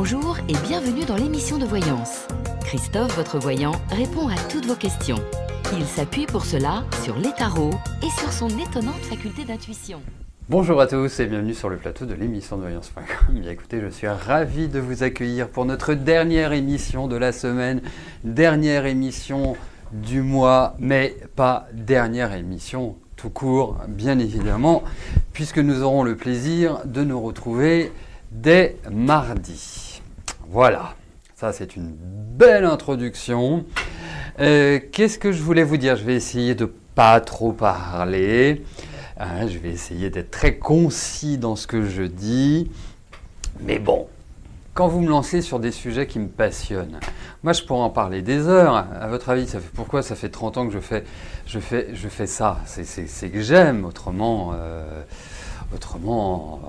Bonjour et bienvenue dans l'émission de voyance. Christophe, votre voyant, répond à toutes vos questions. Il s'appuie pour cela sur les tarots et sur son étonnante faculté d'intuition. Bonjour à tous et bienvenue sur le plateau de l'émission de voyance.com. Bien écoutez, je suis ravi de vous accueillir pour notre dernière émission de la semaine, dernière émission du mois, mais pas dernière émission tout court, bien évidemment, puisque nous aurons le plaisir de nous retrouver dès mardi. Voilà, ça c'est une belle introduction. Qu'est-ce que je voulais vous dire? Je vais essayer de pas trop parler. Je vais essayer d'être très concis dans ce que je dis. Mais bon, quand vous me lancez sur des sujets qui me passionnent, moi je pourrais en parler des heures. À votre avis, pourquoi ça fait 30 ans que je fais ça? C'est que j'aime, autrement,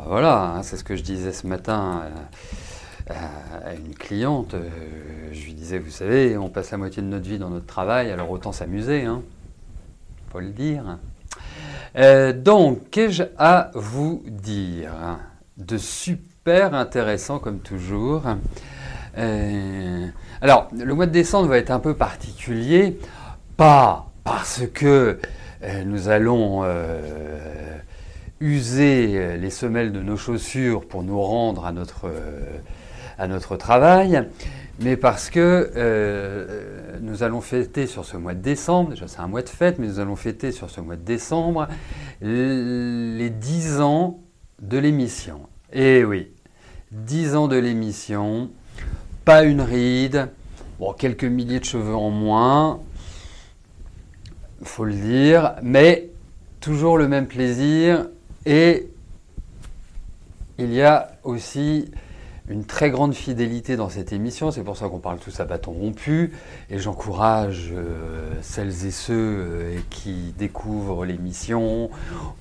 voilà, c'est ce que je disais ce matin à une cliente. Je lui disais, vous savez, on passe la moitié de notre vie dans notre travail, alors autant s'amuser, hein, faut le dire. Donc, qu'ai-je à vous dire de super intéressant comme toujours. Alors, le mois de décembre va être un peu particulier, pas parce que nous allons user les semelles de nos chaussures pour nous rendre à notre travail, mais parce que nous allons fêter sur ce mois de décembre, déjà c'est un mois de fête, mais nous allons fêter sur ce mois de décembre les 10 ans de l'émission. Et oui, 10 ans de l'émission, pas une ride, bon, quelques milliers de cheveux en moins, il faut le dire, mais toujours le même plaisir. Et il y a aussi une très grande fidélité dans cette émission, c'est pour ça qu'on parle tous à bâton rompu, et j'encourage celles et ceux qui découvrent l'émission,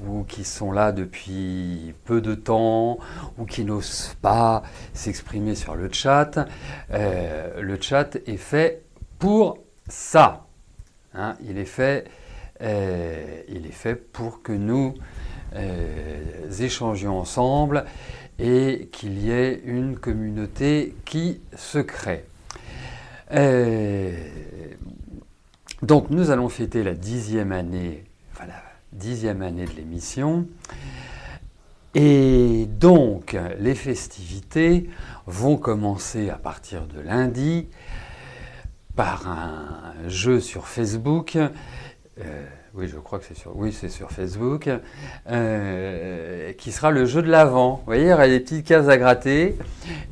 ou qui sont là depuis peu de temps, ou qui n'osent pas s'exprimer sur le chat. Le chat est fait pour ça. Hein, il est fait pour que nous échangions ensemble et qu'il y ait une communauté qui se crée. Donc nous allons fêter la 10e année, de l'émission. Et donc les festivités vont commencer à partir de lundi par un jeu sur Facebook. Oui, je crois que c'est sur Facebook, qui sera le jeu de l'Avent. Vous voyez, il y aura des petites cases à gratter,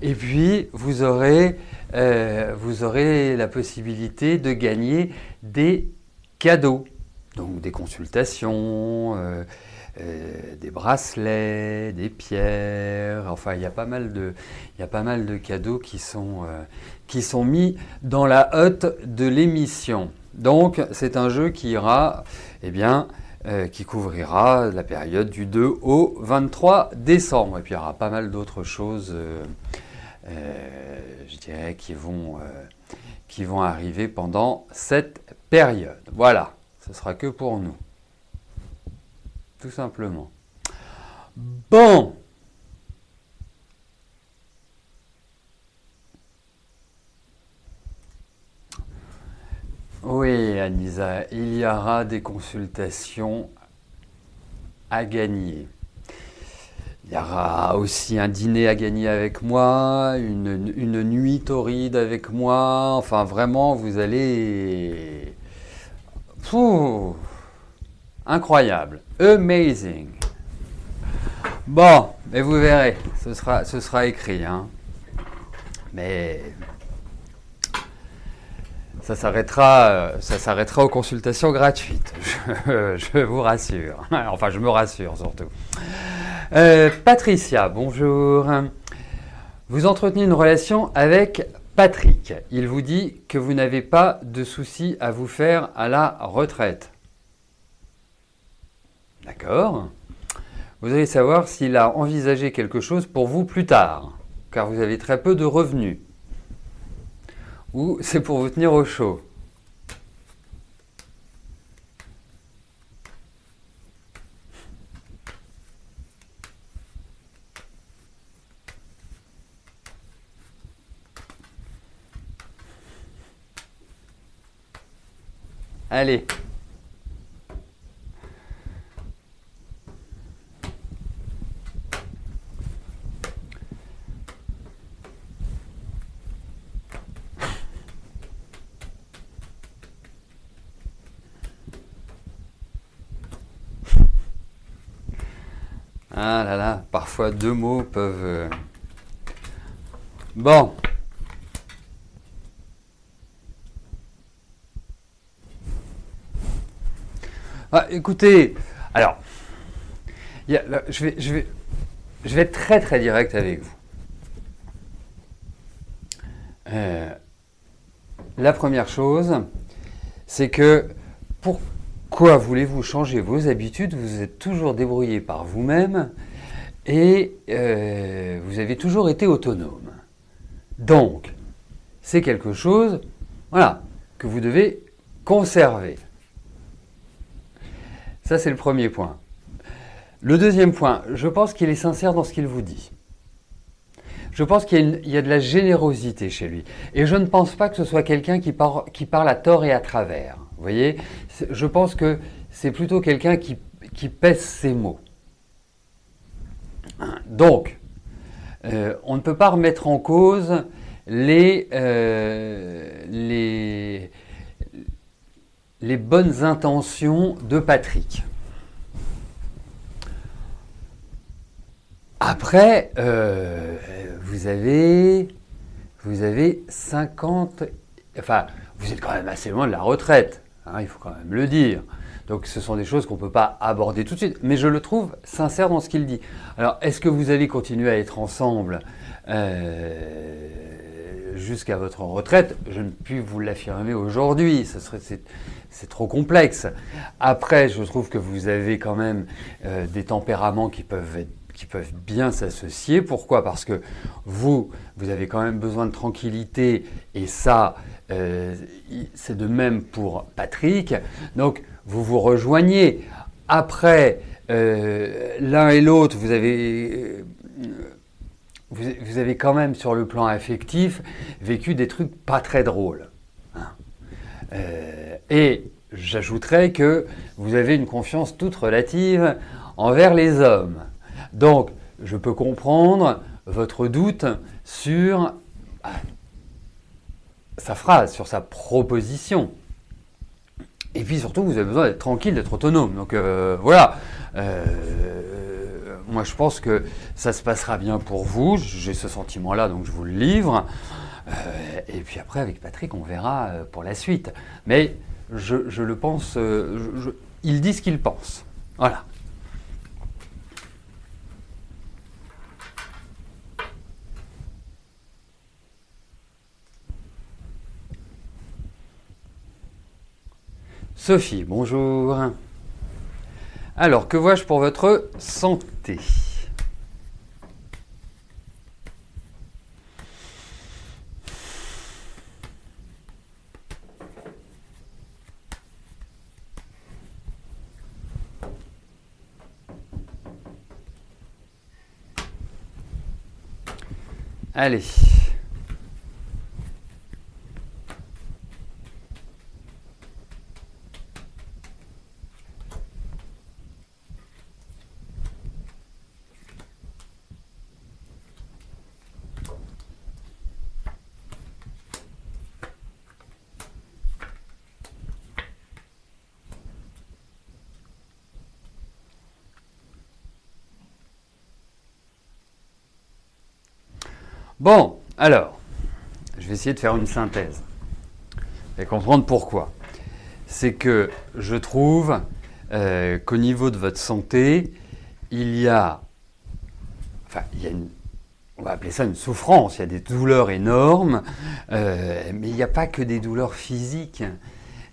et puis vous aurez la possibilité de gagner des cadeaux, donc des consultations, des bracelets, des pierres. Enfin, il y a pas mal de cadeaux qui sont mis dans la hotte de l'émission. Donc, c'est un jeu qui ira, qui couvrira la période du 2 au 23 décembre. Et puis, il y aura pas mal d'autres choses, je dirais, qui vont arriver pendant cette période. Voilà, ce sera que pour nous. Tout simplement. Bon. Oui, Anisa, il y aura des consultations à gagner. Il y aura aussi un dîner à gagner avec moi, une nuit torride avec moi. Enfin, vraiment, vous allez... incroyable. Amazing. Bon, mais vous verrez, ce sera écrit, hein. Mais... Ça s'arrêtera aux consultations gratuites, je vous rassure. Enfin, je me rassure surtout. Patricia, bonjour. Vous entretenez une relation avec Patrick. Il vous dit que vous n'avez pas de soucis à vous faire à la retraite. D'accord. Vous allez savoir s'il a envisagé quelque chose pour vous plus tard, car vous avez très peu de revenus. Ou c'est pour vous tenir au chaud? Allez. Ah là là, parfois deux mots peuvent... Bon. Ah, écoutez, alors, je vais être très très direct avec vous. La première chose, c'est que pourquoi voulez-vous changer vos habitudes? Vous êtes toujours débrouillé par vous-même et vous avez toujours été autonome. Donc, c'est quelque chose, voilà, que vous devez conserver. Ça, c'est le premier point. Le deuxième point, je pense qu'il est sincère dans ce qu'il vous dit. Je pense qu'il y a de la générosité chez lui. Et je ne pense pas que ce soit quelqu'un qui parle à tort et à travers. Vous voyez? Je pense que c'est plutôt quelqu'un qui pèse ses mots. Donc, on ne peut pas remettre en cause les bonnes intentions de Patrick. Après, vous avez 50... Enfin, vous êtes quand même assez loin de la retraite, hein, il faut quand même le dire. Donc ce sont des choses qu'on ne peut pas aborder tout de suite. Mais je le trouve sincère dans ce qu'il dit. Alors, est-ce que vous allez continuer à être ensemble jusqu'à votre retraite? Je ne puis vous l'affirmer aujourd'hui. C'est trop complexe. Après, je trouve que vous avez quand même des tempéraments qui peuvent bien s'associer. Pourquoi? Parce que vous avez quand même besoin de tranquillité et ça, c'est de même pour Patrick. Donc, vous vous rejoignez. Après, l'un et l'autre, vous avez quand même sur le plan affectif vécu des trucs pas très drôles. Hein. Et j'ajouterais que vous avez une confiance toute relative envers les hommes. Donc, je peux comprendre votre doute sur sa phrase, sur sa proposition. Et puis surtout, vous avez besoin d'être tranquille, d'être autonome. Donc voilà. Moi, je pense que ça se passera bien pour vous. J'ai ce sentiment-là, donc je vous le livre. Et puis après, avec Patrick, on verra pour la suite. Mais je le pense. Il dit ce qu'il pense. Voilà. Sophie, bonjour. Alors, que vois-je pour votre santé? Allez. Bon, alors, je vais essayer de faire une synthèse et comprendre pourquoi. C'est que je trouve qu'au niveau de votre santé, il y a on va appeler ça une souffrance, il y a des douleurs énormes, mais il n'y a pas que des douleurs physiques,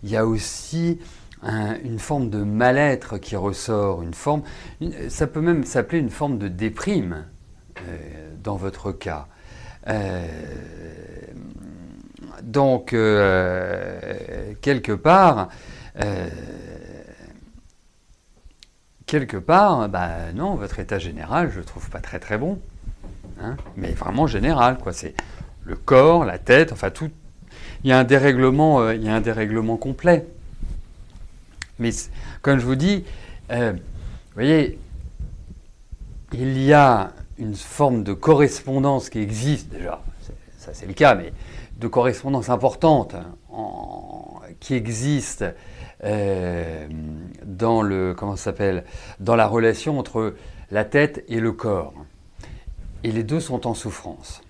il y a aussi une forme de mal-être qui ressort, ça peut même s'appeler une forme de déprime dans votre cas. Donc, quelque part, non, votre état général, je le trouve pas très très bon, hein, mais vraiment général, quoi. C'est le corps, la tête, enfin tout. Il y a un dérèglement complet. Mais comme je vous dis, vous voyez, il y a une forme de correspondance qui existe déjà, ça c'est le cas, mais de correspondance importante qui existe dans le dans la relation entre la tête et le corps. Et les deux sont en souffrance.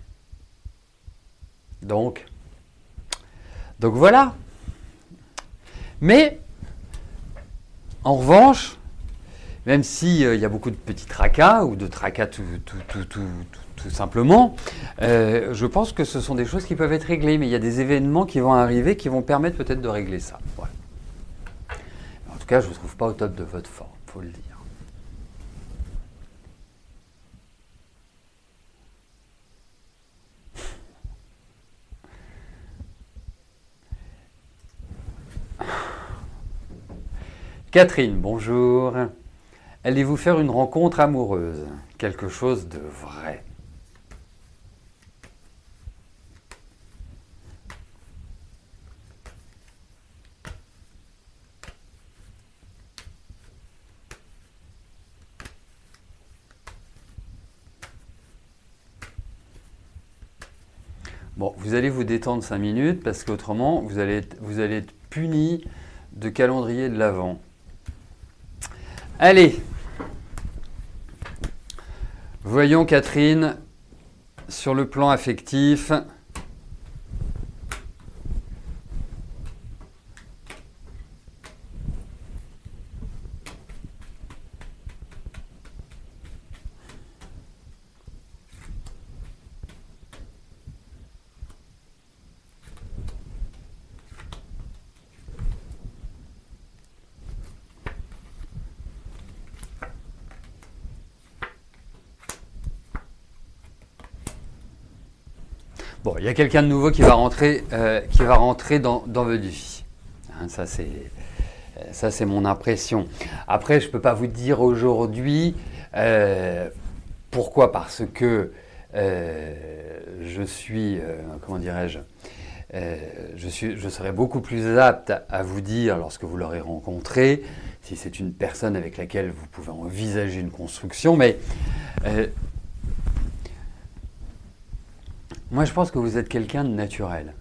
Donc voilà. Mais en revanche, même s'il y a beaucoup de petits tracas ou de tracas tout simplement, je pense que ce sont des choses qui peuvent être réglées. Mais il y a des événements qui vont arriver qui vont permettre peut-être de régler ça. Voilà. En tout cas, je ne vous trouve pas au top de votre forme, il faut le dire. Catherine, bonjour. Allez-vous faire une rencontre amoureuse? Quelque chose de vrai? Bon, vous allez vous détendre 5 minutes parce qu'autrement, vous allez être puni de calendrier de l'Avent. Allez, voyons Catherine, sur le plan affectif. Bon, il y a quelqu'un de nouveau qui va rentrer dans votre vie. Hein, ça, c'est mon impression. Après, je ne peux pas vous dire aujourd'hui pourquoi, parce que je suis, comment dirais-je, je serai beaucoup plus apte à vous dire lorsque vous l'aurez rencontré, si c'est une personne avec laquelle vous pouvez envisager une construction, mais moi, je pense que vous êtes quelqu'un de naturel.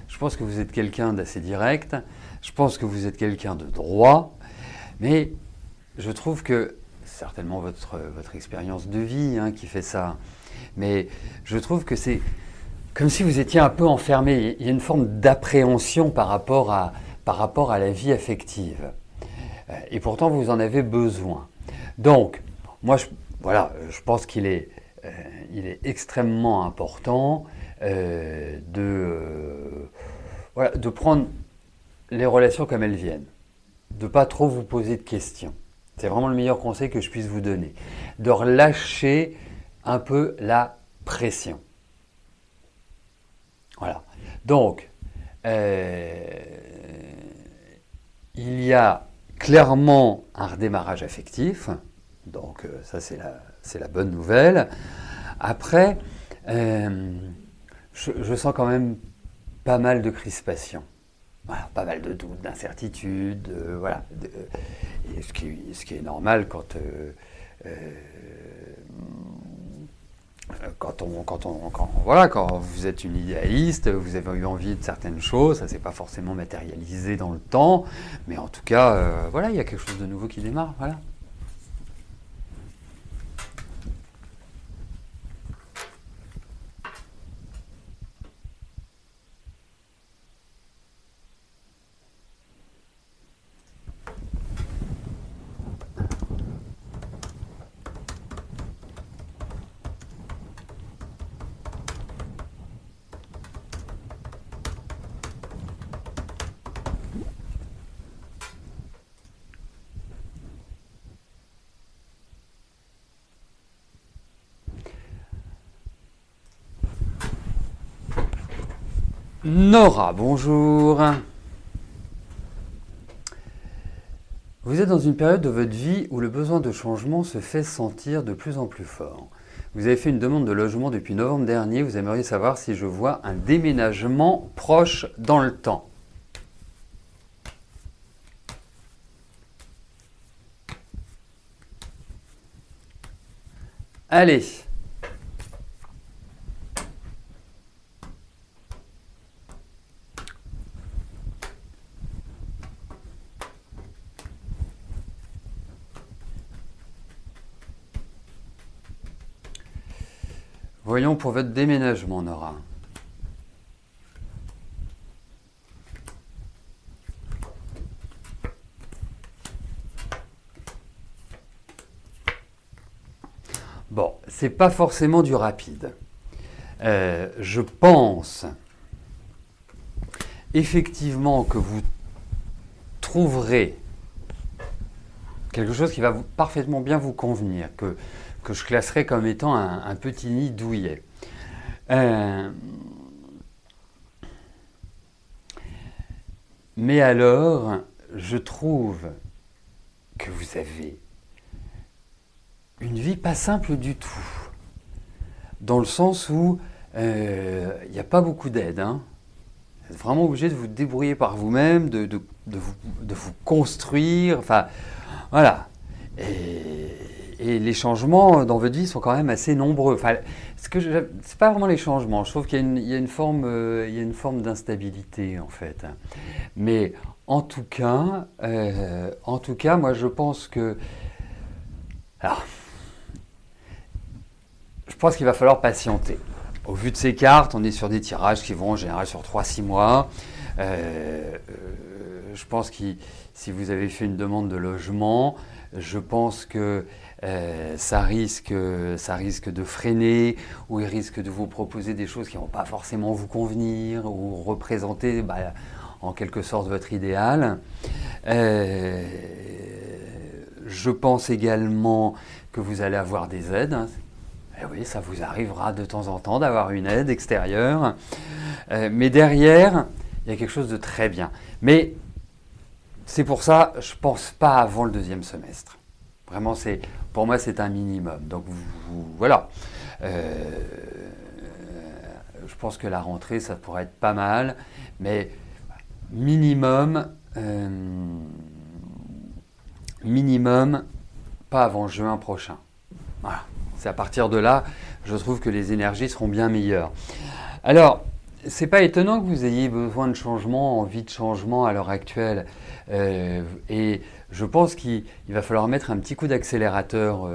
Je pense que vous êtes quelqu'un d'assez direct. Je pense que vous êtes quelqu'un de droit. Mais je trouve que, certainement votre expérience de vie qui fait ça, mais je trouve que c'est comme si vous étiez un peu enfermé. Il y a une forme d'appréhension par rapport à la vie affective. Et pourtant, vous en avez besoin. Donc, moi, je pense qu'il est extrêmement important de prendre les relations comme elles viennent, de ne pas trop vous poser de questions. C'est vraiment le meilleur conseil que je puisse vous donner. De relâcher un peu la pression. Voilà. Donc, il y a clairement un redémarrage affectif. Donc, ça, c'est la bonne nouvelle. Après, je sens quand même pas mal de crispation. Voilà, pas mal de doutes, d'incertitudes, voilà. Et ce qui est normal quand vous êtes une idéaliste, vous avez eu envie de certaines choses, ça ne s'est pas forcément matérialisé dans le temps, mais en tout cas, voilà, il y a quelque chose de nouveau qui démarre, voilà. Nora, bonjour. Vous êtes dans une période de votre vie où le besoin de changement se fait sentir de plus en plus fort. Vous avez fait une demande de logement depuis novembre dernier. Vous aimeriez savoir si je vois un déménagement proche dans le temps. Allez. Voyons pour votre déménagement, Nora. Bon, c'est pas forcément du rapide. Je pense effectivement que vous trouverez quelque chose qui va parfaitement bien vous convenir, que je classerai comme étant un petit nid douillet. Mais alors, je trouve que vous avez une vie pas simple du tout, dans le sens où il n'y a pas beaucoup d'aide. Hein. Vous êtes vraiment obligé de vous débrouiller par vous-même, de vous construire, enfin, voilà. Et les changements dans votre vie sont quand même assez nombreux. Enfin, c'est pas vraiment les changements. Je trouve qu'il y a une forme d'instabilité en fait. Mais en tout cas, moi je pense que, alors, je pense qu'il va falloir patienter. Au vu de ces cartes, on est sur des tirages qui vont en général sur 3-6 mois. Je pense que si vous avez fait une demande de logement, je pense que ça risque de freiner, ou il risque de vous proposer des choses qui ne vont pas forcément vous convenir, ou représenter en quelque sorte votre idéal. Je pense également que vous allez avoir des aides. Et oui, ça vous arrivera de temps en temps d'avoir une aide extérieure. Mais derrière, il y a quelque chose de très bien. Mais c'est pour ça, je ne pense pas avant le deuxième semestre. Vraiment, pour moi, c'est un minimum. Donc voilà. Je pense que la rentrée, ça pourrait être pas mal. Mais minimum, pas avant juin prochain. Voilà. C'est à partir de là, je trouve que les énergies seront bien meilleures. Alors, c'est pas étonnant que vous ayez besoin de changement, envie de changement à l'heure actuelle. Et je pense qu'il va falloir mettre un petit coup d'accélérateur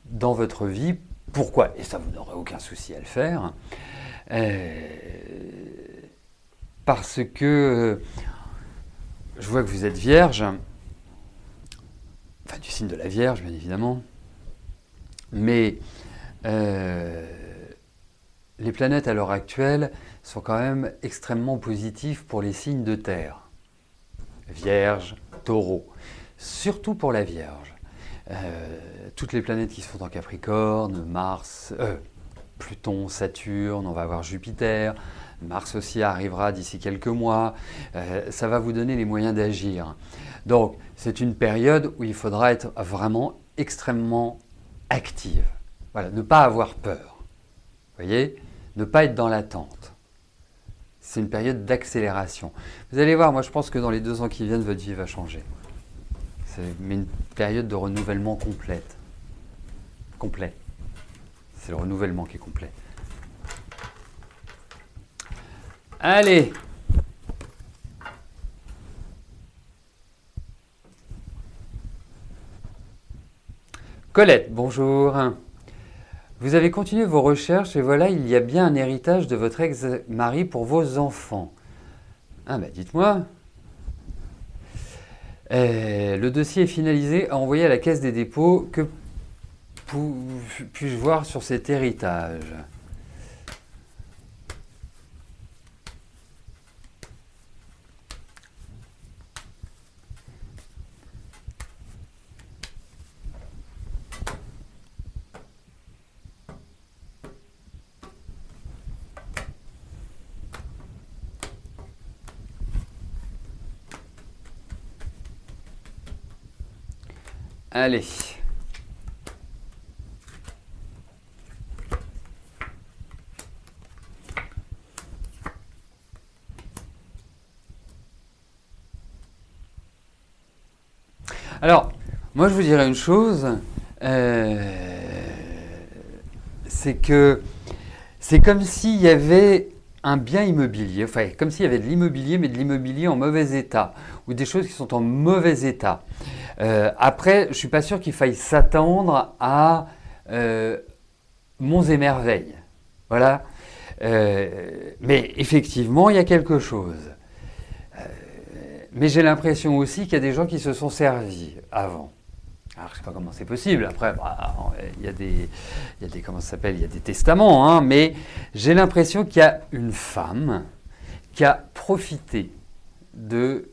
dans votre vie. Pourquoi? Et ça, vous n'aurez aucun souci à le faire. Parce que je vois que vous êtes vierge. Enfin, du signe de la Vierge, bien évidemment. Mais les planètes à l'heure actuelle sont quand même extrêmement positives pour les signes de terre. Vierge, Taureau. Surtout pour la Vierge. Toutes les planètes qui sont en Capricorne, Mars, Pluton, Saturne, on va avoir Jupiter, Mars aussi arrivera d'ici quelques mois. Ça va vous donner les moyens d'agir. Donc, c'est une période où il faudra être vraiment extrêmement active. Voilà, ne pas avoir peur. Vous voyez? Ne pas être dans l'attente. C'est une période d'accélération. Vous allez voir, moi je pense que dans les 2 ans qui viennent, votre vie va changer. Mais une période de renouvellement complète. Complet. C'est le renouvellement qui est complet. Allez! Colette, bonjour. Vous avez continué vos recherches et voilà, il y a bien un héritage de votre ex-mari pour vos enfants. Ah bah dites-moi. Le dossier est finalisé, envoyé à la Caisse des dépôts. Que puis-je voir sur cet héritage? Allez. Alors, moi je vous dirais une chose. c'est que c'est comme s'il y avait un bien immobilier, enfin comme s'il y avait de l'immobilier, mais de l'immobilier en mauvais état, ou des choses qui sont en mauvais état. Après, je ne suis pas sûr qu'il faille s'attendre à monts et merveilles. Voilà. Mais effectivement, il y a quelque chose. Mais j'ai l'impression aussi qu'il y a des gens qui se sont servis avant. Alors, je ne sais pas comment c'est possible. Après, il y a des comment ça s'appelle, il y a des testaments, hein, mais j'ai l'impression qu'il y a une femme qui a profité de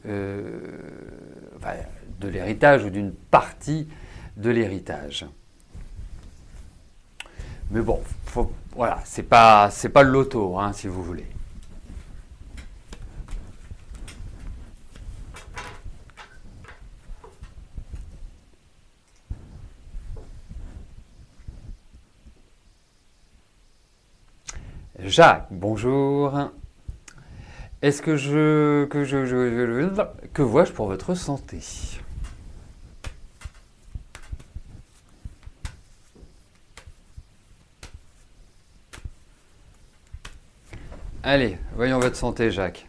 l'héritage ou d'une partie de l'héritage. Mais bon, voilà, c'est pas le loto, hein, si vous voulez. Jacques, bonjour. Est-ce que vois-je pour votre santé? Allez, voyons votre santé, Jacques.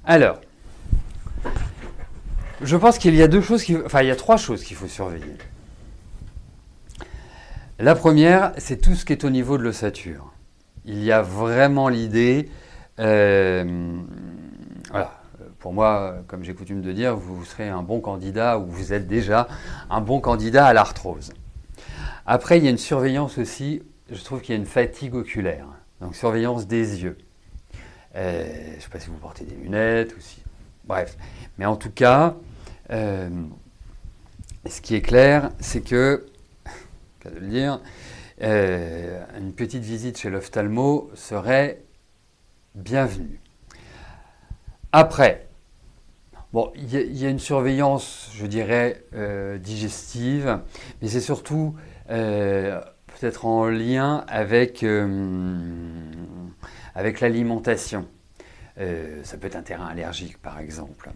Alors, je pense qu'il y a il y a trois choses qu'il faut surveiller. La première, c'est tout ce qui est au niveau de l'ossature. Il y a vraiment l'idée, voilà, pour moi, comme j'ai coutume de dire, vous serez un bon candidat ou vous êtes déjà un bon candidat à l'arthrose. Après, il y a une surveillance aussi, je trouve qu'il y a une fatigue oculaire, donc surveillance des yeux. Je ne sais pas si vous portez des lunettes ou si... Bref. Mais en tout cas, ce qui est clair, c'est que, cas de le dire, une petite visite chez l'ophtalmo serait bienvenue. Après, bon, il y a une surveillance, je dirais, digestive, mais c'est surtout peut-être en lien avec l'alimentation. Ça peut être un terrain allergique, par exemple.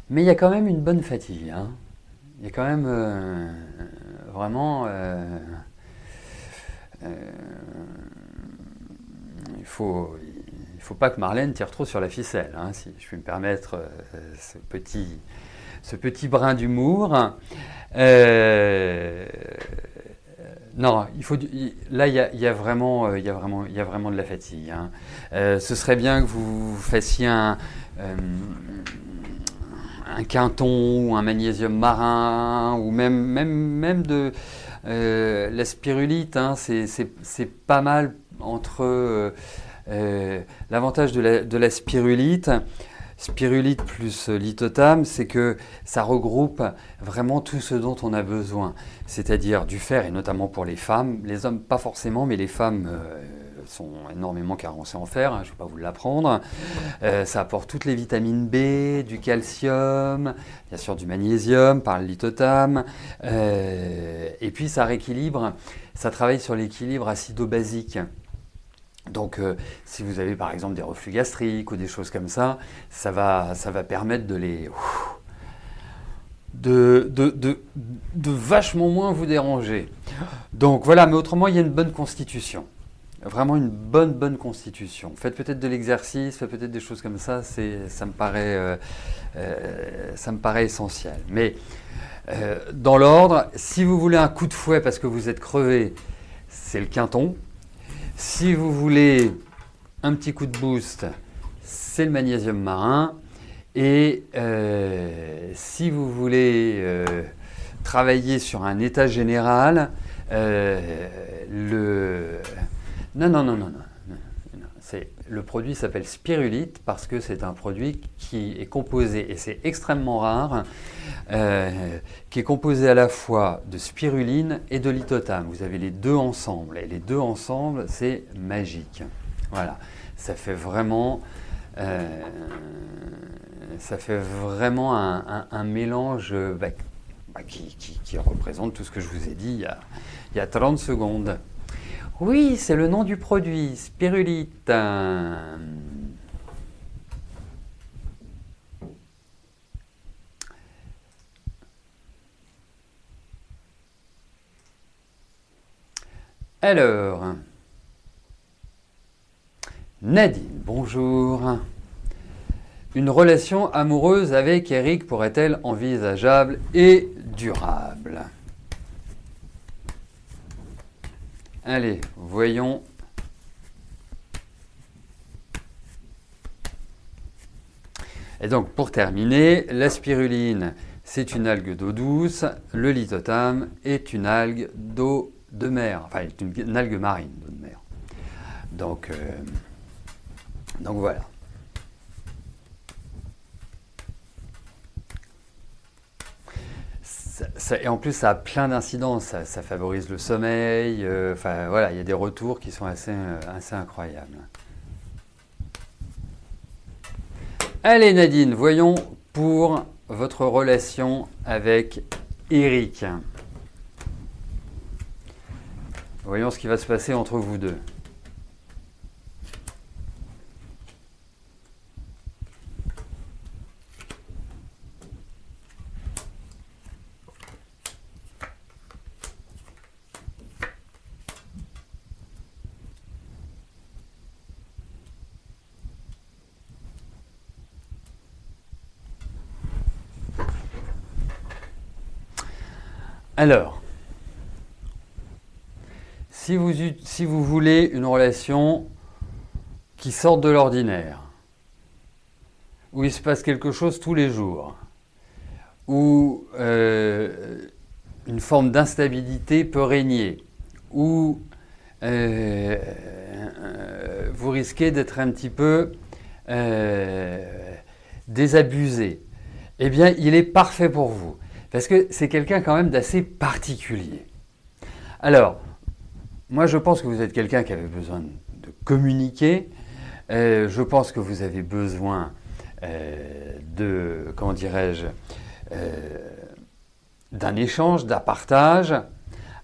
Mais il y a quand même une bonne fatigue. Hein. Il y a quand même vraiment... il faut pas que Marlène tire trop sur la ficelle, hein, si je puis me permettre ce petit brin d'humour. Non, là, il y a vraiment de la fatigue. Hein. Ce serait bien que vous fassiez un quinton ou un magnésium marin ou même de la spirulite. Hein, c'est pas mal entre l'avantage de la spirulite plus lithotame, c'est que ça regroupe vraiment tout ce dont on a besoin, c'est-à-dire du fer, et notamment pour les femmes, les hommes pas forcément, mais les femmes sont énormément carencées en fer, hein, je ne vais pas vous l'apprendre. Ça apporte toutes les vitamines B, du calcium, bien sûr du magnésium par le lithotame, et puis ça rééquilibre, ça travaille sur l'équilibre acido-basique. Donc, si vous avez par exemple des reflux gastriques ou des choses comme ça, ça va permettre de vachement moins vous déranger. Donc voilà, mais autrement, il y a une bonne constitution. Vraiment une bonne constitution. Faites peut-être de l'exercice, faites peut-être des choses comme ça, ça me paraît essentiel. Mais dans l'ordre, si vous voulez un coup de fouet parce que vous êtes crevé, c'est le quinton. Si vous voulez un petit coup de boost, c'est le magnésium marin. Et si vous voulez travailler sur un état général, le produit s'appelle Spirulite parce que c'est un produit qui est composé, et c'est extrêmement rare, qui est composé à la fois de spiruline et de lithotame. Vous avez les deux ensemble, et les deux ensemble, c'est magique. Voilà, ça fait vraiment, un mélange qui représente tout ce que je vous ai dit il y a 30 secondes. Oui, c'est le nom du produit, spirulite. Alors, Nadine, bonjour. Une relation amoureuse avec Eric pourrait-elle envisageable et durable? Allez, voyons. Et donc, pour terminer, la spiruline, c'est une algue d'eau douce. Le lithothame est une algue d'eau de mer. Enfin, une algue marine d'eau de mer. Donc voilà. Et en plus, ça a plein d'incidences. Ça favorise le sommeil. Enfin, voilà, il y a des retours qui sont assez incroyables. Allez, Nadine, voyons pour votre relation avec Eric. Voyons ce qui va se passer entre vous deux. Alors, si vous voulez une relation qui sorte de l'ordinaire, où il se passe quelque chose tous les jours, où une forme d'instabilité peut régner, où vous risquez d'être un petit peu désabusé, eh bien, il est parfait pour vous. Parce que c'est quelqu'un quand même d'assez particulier. Alors, moi je pense que vous êtes quelqu'un qui avait besoin de communiquer. Je pense que vous avez besoin comment dirais-je, d'un échange, d'un partage.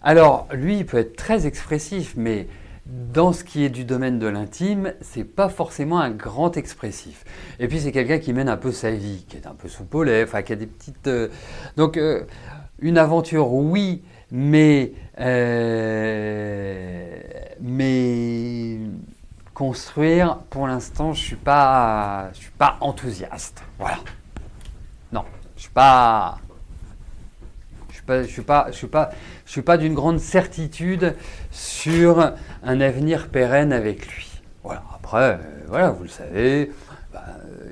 Alors, lui, il peut être très expressif, mais dans ce qui est du domaine de l'intime, c'est pas forcément un grand expressif. Et puis c'est quelqu'un qui mène un peu sa vie, qui est un peu soupe au lait, enfin qui a des petites. Donc une aventure, oui, mais construire, pour l'instant, je suis pas enthousiaste. Voilà. Non, je suis pas. Je suis pas d'une grande certitude sur un avenir pérenne avec lui. Voilà. Après, voilà, vous le savez,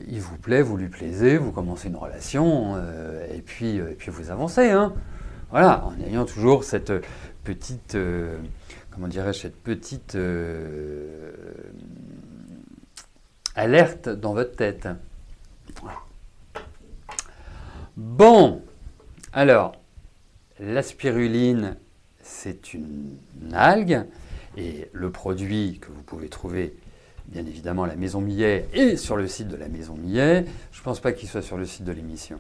il vous plaît, vous lui plaisez, vous commencez une relation, et puis vous avancez, hein. Voilà, en ayant toujours cette petite, comment dirais-je, cette petite alerte dans votre tête. Voilà. Bon, alors. La spiruline, c'est une algue et le produit que vous pouvez trouver, bien évidemment, à la Maison Millet et sur le site de la Maison Millet, je ne pense pas qu'il soit sur le site de l'émission,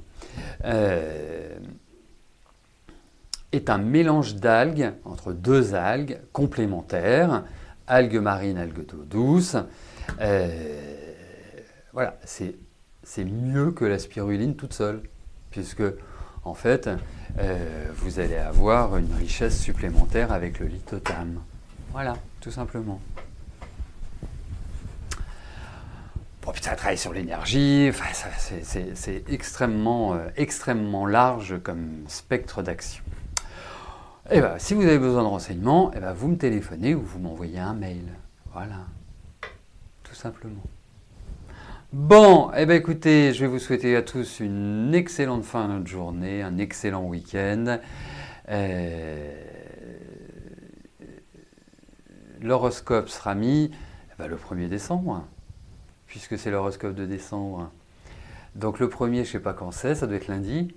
est un mélange d'algues entre deux algues complémentaires, algues marines, algues d'eau douce. Voilà, c'est mieux que la spiruline toute seule, puisque en fait, vous allez avoir une richesse supplémentaire avec le lithothame. Voilà, tout simplement. Bon, puis ça travaille sur l'énergie, enfin, c'est extrêmement large comme spectre d'action. Et bien, si vous avez besoin de renseignements, vous me téléphonez ou vous m'envoyez un mail. Voilà, tout simplement. Bon, écoutez, je vais vous souhaiter à tous une excellente fin de journée, un excellent week-end. L'horoscope sera mis le 1er décembre, puisque c'est l'horoscope de décembre. Donc le 1er, je ne sais pas quand c'est, ça doit être lundi.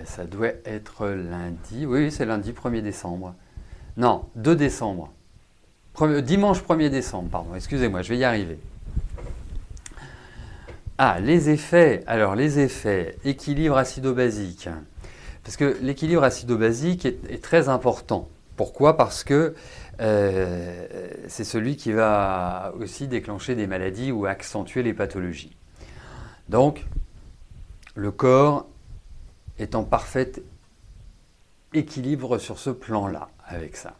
Ça doit être lundi, oui, c'est lundi 1er décembre. Non, 2 décembre. Dimanche 1er décembre, pardon, excusez-moi, je vais y arriver. Ah, les effets. Alors, les effets, équilibre acido-basique. Parce que l'équilibre acido-basique est très important. Pourquoi? Parce que c'est celui qui va aussi déclencher des maladies ou accentuer les pathologies. Donc, le corps est en parfait équilibre sur ce plan-là, avec ça.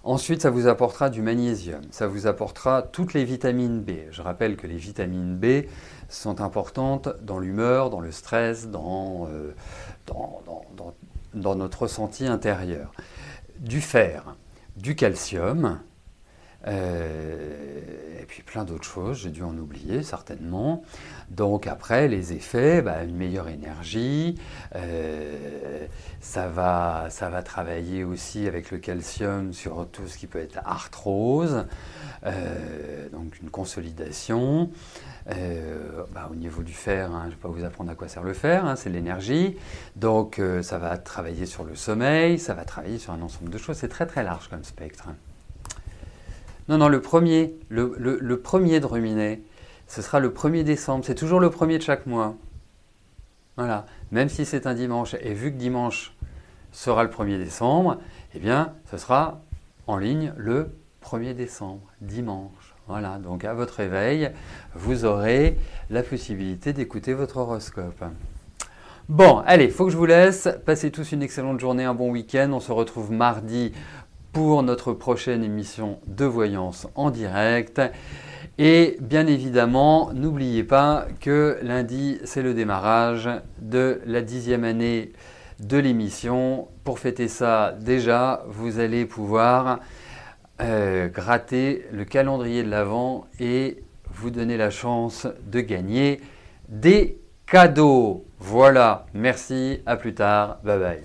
Ensuite, ça vous apportera du magnésium, ça vous apportera toutes les vitamines B. Je rappelle que les vitamines B sont importantes dans l'humeur, dans le stress, dans notre ressenti intérieur. Du fer, du calcium, et puis plein d'autres choses, j'ai dû en oublier certainement. Donc après, les effets, une meilleure énergie, ça va travailler aussi avec le calcium sur tout ce qui peut être arthrose, donc une consolidation. Au niveau du fer, je ne vais pas vous apprendre à quoi sert le fer, c'est l'énergie. Donc ça va travailler sur le sommeil, ça va travailler sur un ensemble de choses. C'est très très large comme spectre. Non, le premier de Ruminet, ce sera le 1er décembre. C'est toujours le 1er de chaque mois. Voilà. Même si c'est un dimanche, et vu que dimanche sera le 1er décembre, eh bien, ce sera en ligne le 1er décembre, dimanche. Voilà. Donc, à votre réveil, vous aurez la possibilité d'écouter votre horoscope. Bon, allez, il faut que je vous laisse. Passez tous une excellente journée, un bon week-end. On se retrouve mardi pour notre prochaine émission de voyance en direct. Et bien évidemment, n'oubliez pas que lundi, c'est le démarrage de la 10e année de l'émission. Pour fêter ça, déjà, vous allez pouvoir gratter le calendrier de l'Avent et vous donner la chance de gagner des cadeaux. Voilà, merci, à plus tard, bye bye.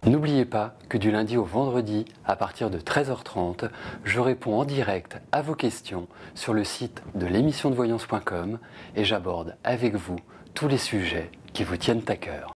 N'oubliez pas que du lundi au vendredi, à partir de 13h30, je réponds en direct à vos questions sur le site de l'émissiondevoyance.com et j'aborde avec vous tous les sujets qui vous tiennent à cœur.